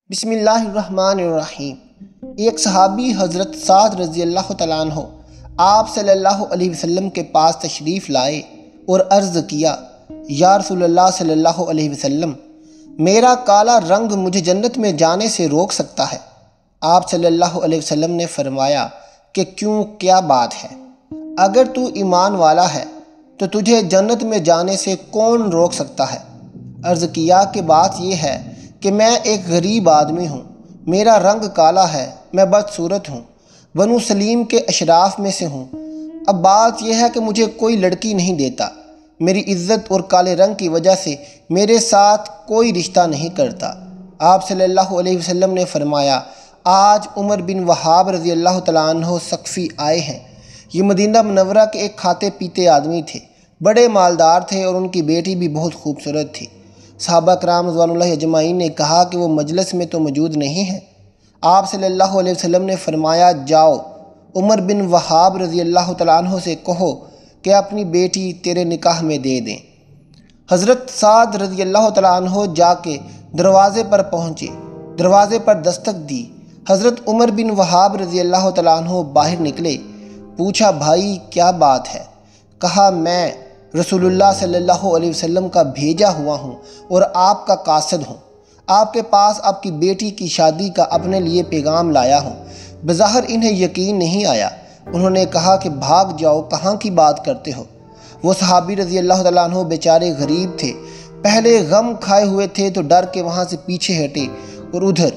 بسم اللہ الرحمن الرحیم۔ ایک صحابی حضرت سعد رضی اللہ تعالیٰ عنہ آپ صلی اللہ علیہ وسلم کے پاس تشریف لائے اور عرض کیا، یا رسول اللہ صلی اللہ علیہ وسلم، میرا کالا رنگ مجھے جنت میں جانے سے روک سکتا ہے؟ آپ صلی اللہ علیہ وسلم نے فرمایا کہ کیوں، کیا بات ہے؟ اگر تو ایمان والا ہے تو تجھے جنت میں جانے سے کون روک سکتا ہے؟ عرض کیا کہ بات یہ ہے کہ میں ایک غریب آدمی ہوں، میرا رنگ کالا ہے، میں بدصورت ہوں، بنو سلیم کے اشراف میں سے ہوں۔ اب بات یہ ہے کہ مجھے کوئی لڑکی نہیں دیتا، میری عزت اور کالے رنگ کی وجہ سے میرے ساتھ کوئی رشتہ نہیں کرتا۔ آپ صلی اللہ علیہ وسلم نے فرمایا، آج عمر بن وہاب رضی اللہ تعالیٰ عنہ ثقفی آئے ہیں۔ یہ مدینہ منورہ کے ایک کھاتے پیتے آدمی تھے، بڑے مالدار تھے اور ان کی بیٹی بھی بہت خوبصورت تھی۔ صحابہ کرام رضوان اللہ اجمعین نے کہا کہ وہ مجلس میں تو موجود نہیں ہیں۔ آپ صلی اللہ علیہ وسلم نے فرمایا، جاؤ عمر بن وہاب رضی اللہ تعالیٰ عنہ سے کہو کہ اپنی بیٹی تیرے نکاح میں دے دیں۔ حضرت سعد رضی اللہ تعالیٰ عنہ جا کے دروازے پر پہنچے، دروازے پر دستک دی۔ حضرت عمر بن وہاب رضی اللہ تعالیٰ عنہ باہر نکلے، پوچھا، بھائی کیا بات ہے؟ کہا، میں رسول اللہ صلی اللہ علیہ وسلم کا بھیجا ہوا ہوں اور آپ کا قاصد ہوں، آپ کے پاس آپ کی بیٹی کی شادی کا اپنے لیے پیغام لایا ہوں۔ بظاہر انہیں یقین نہیں آیا، انہوں نے کہا کہ بھاگ جاؤ، کہاں کی بات کرتے ہو؟ وہ صحابی رضی اللہ تعالیٰ عنہ بیچارے غریب تھے، پہلے غم کھائے ہوئے تھے تو ڈر کے وہاں سے پیچھے ہٹے، اور ادھر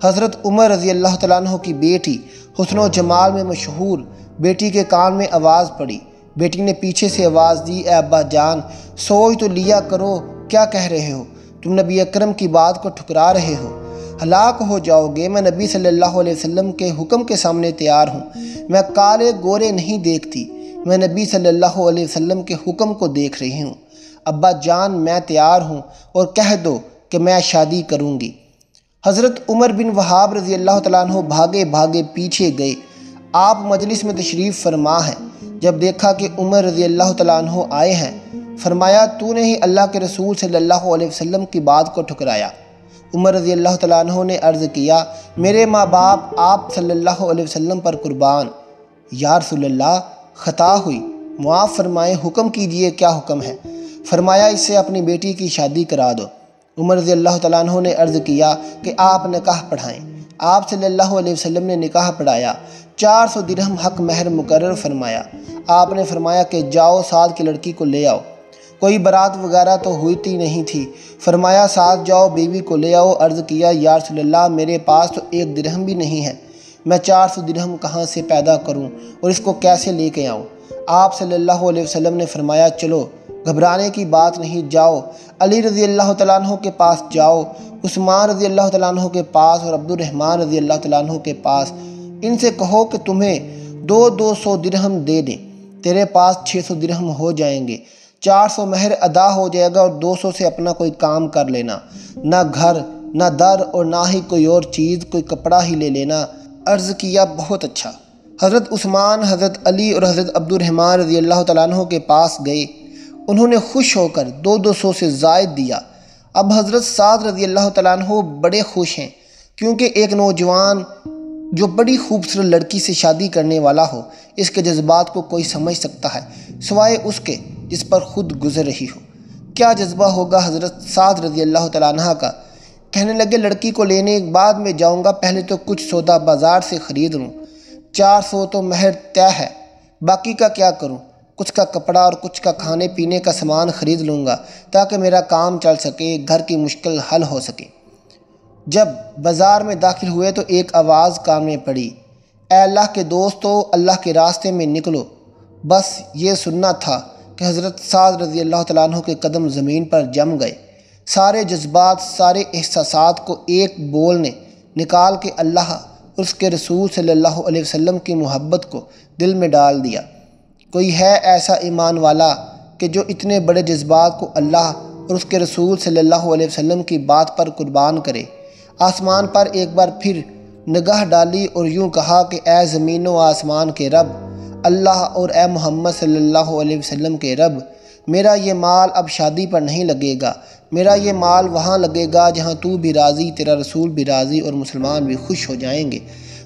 حضرت عمر رضی اللہ تعالیٰ عنہ کی بیٹی حسن و جمال میں مشہور بیٹی کے کان میں آواز پڑی۔ بیٹی نے پیچھے سے آواز دی، اے ابا جان، سوچ تو لیا کرو، کیا کہہ رہے ہو؟ تم نبی اکرم کی بات کو ٹھکرا رہے ہو، ہلاک ہو جاؤ گے۔ میں نبی صلی اللہ علیہ وسلم کے حکم کے سامنے تیار ہوں، میں کالے گورے نہیں دیکھتی، میں نبی صلی اللہ علیہ وسلم کے حکم کو دیکھ رہی ہوں۔ ابا جان میں تیار ہوں اور کہہ دو کہ میں شادی کروں گی۔ حضرت عمر بن وہاب رضی اللہ تعالیٰ عنہ بھاگے بھاگے پیچھے گئے۔ آپ مجلس میں تشریف فرما ہیں، جب دیکھا کہ عمر رضی اللہ تعالیٰ عنہ آئے ہیں، فرمایا، تو نے ہی اللہ کے رسول صلی اللہ علیہ وسلم کی بات کو ٹھکرایا۔ عمر رضی اللہ تعالیٰ عنہ نے عرض کیا، میرے ماں باپ آپ صلی اللہ علیہ وسلم پر قربان۔ یا رسول اللہ، خطا ہوئی، معاف فرمائیں، حکم کیجئے، کیا حکم ہے؟ فرمایا، اس سے اپنی بیٹی کی شادی کرا دو۔ عمر رضی اللہ تعالیٰ عنہ نے عرض کیا کہ آپ نکاح پڑھائیں۔ آپ صلی اللہ علیہ وسلم نے نکاح پڑھایا، 400 درہم حق مہر مقرر فرمایا۔ آپ نے فرمایا کہ جاؤ سعد کی لڑکی کو لے آؤ۔ کوئی برات وغیرہ تو ہوتی نہیں تھی، فرمایا سعد جاؤ بیوی کو لے آؤ۔ عرض کیا، یا رسول اللہ، میرے پاس تو 1 درہم بھی نہیں ہے، میں 400 درہم کہاں سے پیدا کروں اور اس کو کیسے لے کے آؤں؟ آپ صلی اللہ علیہ وسلم نے فرمایا، چلو گھبرانے کی بات نہیں، جاؤ علی رضی اللہ تعالیٰ عنہ کے پاس جاؤ، عثمان رضی اللہ تعالیٰ عنہ کے پاس اور عبد الرحمن رضی اللہ تعالیٰ عنہ کے پاس۔ ان سے کہو کہ تمہیں 200 درہم دے دیں، تیرے پاس 600 درہم ہو جائیں گے، 400 مہر ادا ہو جائے گا اور 200 سے اپنا کوئی کام کر لینا، نہ گھر نہ در اور نہ ہی کوئی اور چیز، کوئی کپڑا ہی لے لینا۔ عرض کیا، بہت اچھا۔ حضرت عثمان، حضرت علی اور حضرت عبد الرحمن رضی اللہ تعالیٰ عنہ کے پاس گئے، انہوں نے خوش ہو کر 200 سے زائد دیا۔ اب حضرت سعد رضی اللہ تعالیٰ عنہ بڑے خوش ہیں، کیونکہ ایک نوجوان جو بڑی خوبصورت لڑکی سے شادی کرنے والا ہو، اس کے جذبات کو کوئی سمجھ سکتا ہے سوائے اس کے جس پر خود گزر رہی ہو۔ کیا جذبہ ہوگا حضرت سعد رضی اللہ تعالیٰ عنہ کا؟ کہنے لگے، لڑکی کو لینے بعد میں جاؤں گا، پہلے تو کچھ سودا بازار سے خرید لوں، 400 تو مہر طے ہے، باقی کا کیا کروں؟ کچھ کا کپڑا اور کچھ کا کھانے پینے کا سامان خرید لوں گا تاکہ میرا کام چل سکے، گھر کی مشکل حل ہو سکے۔ جب بازار میں داخل ہوئے تو ایک آواز کان میں پڑی، اے اللہ کے دوستو، اللہ کے راستے میں نکلو۔ بس یہ سننا تھا کہ حضرت سعد رضی اللہ تعالیٰ عنہ کے قدم زمین پر جم گئے۔ سارے جذبات، سارے احساسات کو ایک بول نے نکال کے اللہ اور اس کے رسول صلی اللہ علیہ وسلم کی محبت کو دل میں ڈال دیا۔ کوئی ہے ایسا ایمان والا کہ جو اتنے بڑے جذبات کو اللہ اور اس کے رسول صلی اللہ علیہ وسلم کی بات پر قربان کرے؟ آسمان پر ایک بار پھر نگاہ ڈالی اور یوں کہا کہ اے زمین و آسمان کے رب اللہ اور اے محمد صلی اللہ علیہ وسلم کے رب، میرا یہ مال اب شادی پر نہیں لگے گا، میرا یہ مال وہاں لگے گا جہاں تو بھی راضی، تیرا رسول بھی راضی اور مسلمان بھی خوش ہو جائیں گے۔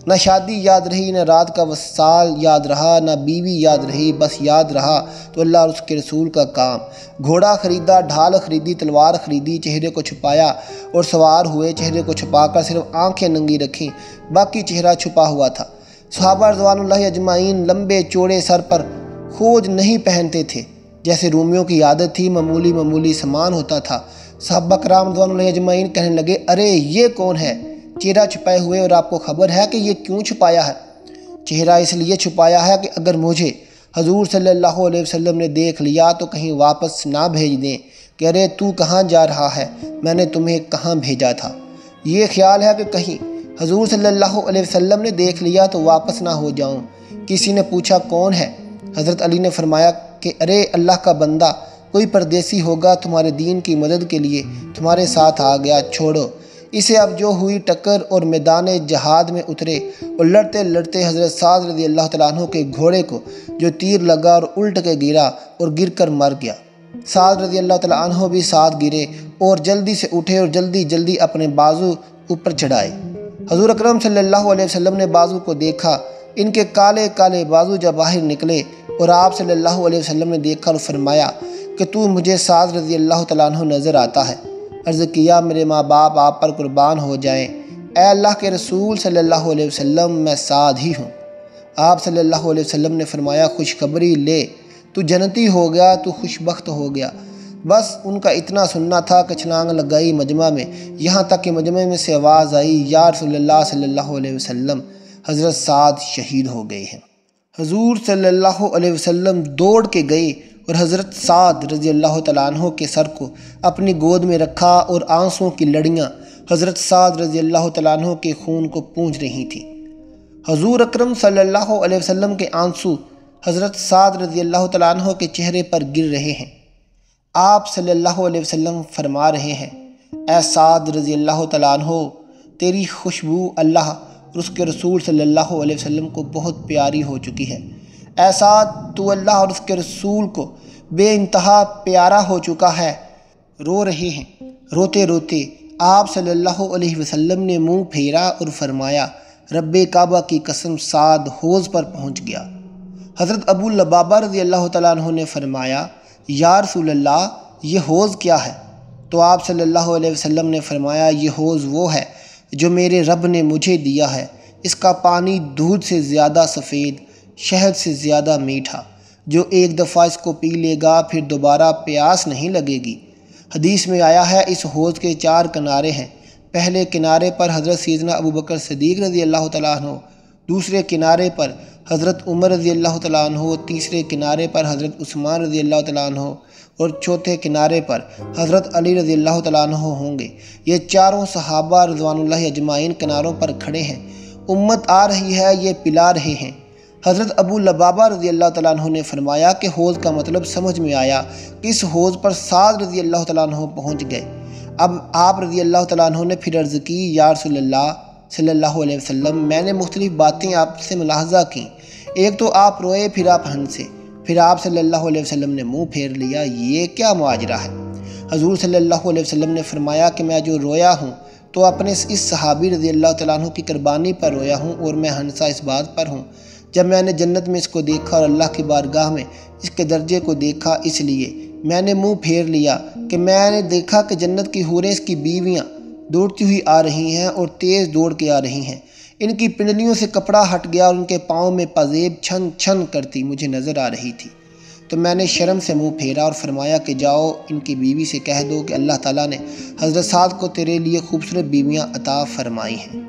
نہ شادی یاد رہی، نہ رات کا وصال یاد رہا، نہ بیوی یاد رہی، بس یاد رہا تو اللہ اور اس کے رسول کا کام۔ گھوڑا خریدا، ڈھال خریدی، تلوار خریدی، چہرے کو چھپایا اور سوار ہوئے، چہرے کو چھپا کر صرف آنکھیں ننگی رکھیں، باقی چہرہ چھپا ہوا تھا۔ صحابہ رضوان اللہ اجمعین لمبے چوڑے سر پر خوج نہیں پہنتے تھے، جیسے رومیوں کی عادت تھی، معمولی سامان ہوتا تھا۔ صحابہ کرام رضوان اللہ اجمعین کہنے لگے، ارے یہ کون ہے چہرہ چھپائے ہوئے، اور آپ کو خبر ہے کہ یہ کیوں چھپایا ہے؟ چہرہ اس لیے چھپایا ہے کہ اگر مجھے حضور صلی اللہ علیہ وسلم نے دیکھ لیا تو کہیں واپس نہ بھیج دیں کہ ارے تو کہاں جا رہا ہے، میں نے تمہیں کہاں بھیجا تھا۔ یہ خیال ہے کہ کہیں حضور صلی اللہ علیہ وسلم نے دیکھ لیا تو واپس نہ ہو جاؤں۔ کسی نے پوچھا کون ہے؟ حضرت علی نے فرمایا کہ ارے اللہ کا بندہ، کوئی پردیسی ہوگا، تمہارے دین کی مدد کے لیے تمہارے ساتھ آ گیا، چھوڑو اسے۔ اب جو ہوئی ٹکر اور میدان جہاد میں اترے اور لڑتے لڑتے حضرت سعد رضی اللہ تعالیٰ عنہ کے گھوڑے کو جو تیر لگا اور الٹ کے گرا اور گر کر مر گیا۔ سعد رضی اللہ تعالیٰ عنہ بھی ساتھ گرے اور جلدی سے اٹھے اور جلدی اپنے بازو اوپر چڑھائے۔ حضور اکرم صلی اللہ علیہ وسلم نے بازو کو دیکھا، ان کے کالے کالے بازو جب باہر نکلے اور آپ صلی اللہ علیہ وسلم نے دیکھا اور فرمایا کہ تو مجھے سعد رضی اللہ تعالیٰ عنہ نظر آتا ہے۔ عرض کیا میرے ماں باپ آپ پر قربان ہو جائیں، اے اللہ کے رسول صلی اللہ علیہ وسلم، میں سعد ہی ہوں۔ آپ صلی اللہ علیہ وسلم نے فرمایا خوشخبری لے، تو جنتی ہو گیا، تو خوشبخت ہو گیا۔ بس ان کا اتنا سننا تھا کہ چھلانگ لگائی مجمع میں، یہاں تک کہ مجمع میں سے آواز آئی یا رسول اللہ صلی اللہ علیہ وسلم، حضرت سعد شہید ہو گئے ہیں۔ حضور صلی اللہ علیہ وسلم دوڑ کے گئے اور حضرت سعد رضی اللہ تعالیٰ عنہ کے سر کو اپنی گود میں رکھا اور آنسوں کی لڑیاں حضرت سعد رضی اللہ تعالیٰ عنہ کے خون کو پونچھ رہی تھیں۔ حضور اکرم صلی اللہ علیہ وسلم کے آنسو حضرت سعد رضی اللہ تعالیٰ عنہ کے چہرے پر گر رہے ہیں۔ آپ صلی اللہ علیہ وسلم فرما رہے ہیں، اے سعد رضی اللہ تعالیٰ عنہ، تیری خوشبو اللہ اور اس کے رسول صلی اللہ علیہ وسلم کو بہت پیاری ہو چکی ہے۔ اے سعد، تو اللہ اور اس کے رسول کو بے انتہا پیارا ہو چکا ہے۔ رو رہے ہیں۔ روتے روتے آپ صلی اللہ علیہ وسلم نے منہ پھیرا اور فرمایا، رب کعبہ کی قسم، سعد حوض پر پہنچ گیا۔ حضرت ابو لبابہ رضی اللہ تعالیٰ عنہ نے فرمایا، یا رسول اللہ، یہ حوض کیا ہے؟ تو آپ صلی اللہ علیہ وسلم نے فرمایا، یہ حوض وہ ہے جو میرے رب نے مجھے دیا ہے، اس کا پانی دودھ سے زیادہ سفید، شہد سے زیادہ میٹھا، جو ایک دفعہ اس کو پی لے گا پھر دوبارہ پیاس نہیں لگے گی۔ حدیث میں آیا ہے اس حوض کے 4 کنارے ہیں۔ پہلے کنارے پر حضرت سیدنا ابوبکر صدیق رضی اللہ تعالیٰ عنہ، دوسرے کنارے پر حضرت عمر رضی اللہ تعالیٰ عنہ، تیسرے کنارے پر حضرت عثمان رضی اللہ تعالیٰ عنہ اور چوتھے کنارے پر حضرت علی رضی اللہ تعالیٰ عنہ ہوں گے۔ یہ چاروں صحابہ رضوان اللہ اجمعین کناروں پر کھڑے ہیں، امت آ رہی ہے، یہ پلا رہے ہیں۔ حضرت ابو لبابہ رضی اللہ تعالیٰ عنہ نے فرمایا کہ حوض کا مطلب سمجھ میں آیا کہ اس حوض پر سعد رضی اللہ تعالیٰ عنہ پہنچ گئے۔ اب آپ رضی اللہ تعالیٰ عنہ نے پھر عرض کی، یا رسول اللہ صلی اللہ علیہ وسلم، میں نے مختلف باتیں آپ سے ملاحظہ کیں، ایک تو آپ روئے، پھر آپ ہنسے، پھر آپ صلی اللہ علیہ وسلم نے منہ پھیر لیا، یہ کیا ماجرا ہے؟ حضور صلی اللہ علیہ وسلم نے فرمایا کہ میں جو رویا ہوں تو اپنے اس صحابی رضی اللہ تعالیٰ عنہ کی قربانی پر رویا ہوں، اور میں ہنسا اس بات پر ہوں جب میں نے جنت میں اس کو دیکھا اور اللہ کی بارگاہ میں اس کے درجے کو دیکھا، اس لیے میں نے منہ پھیر لیا کہ میں نے دیکھا کہ جنت کی حوریں، اس کی بیویاں دوڑتی ہوئی آ رہی ہیں اور تیز دوڑ کے آ رہی ہیں، ان کی پنڈلیوں سے کپڑا ہٹ گیا اور ان کے پاؤں میں پازیب چھن چھن کرتی مجھے نظر آ رہی تھی۔ تو میں نے شرم سے منہ پھیرا اور فرمایا کہ جاؤ ان کی بیوی سے کہہ دو کہ اللہ تعالیٰ نے حضرت سعد کو تیرے لیے خوبصورت بیویاں عطا فرمائی ہیں۔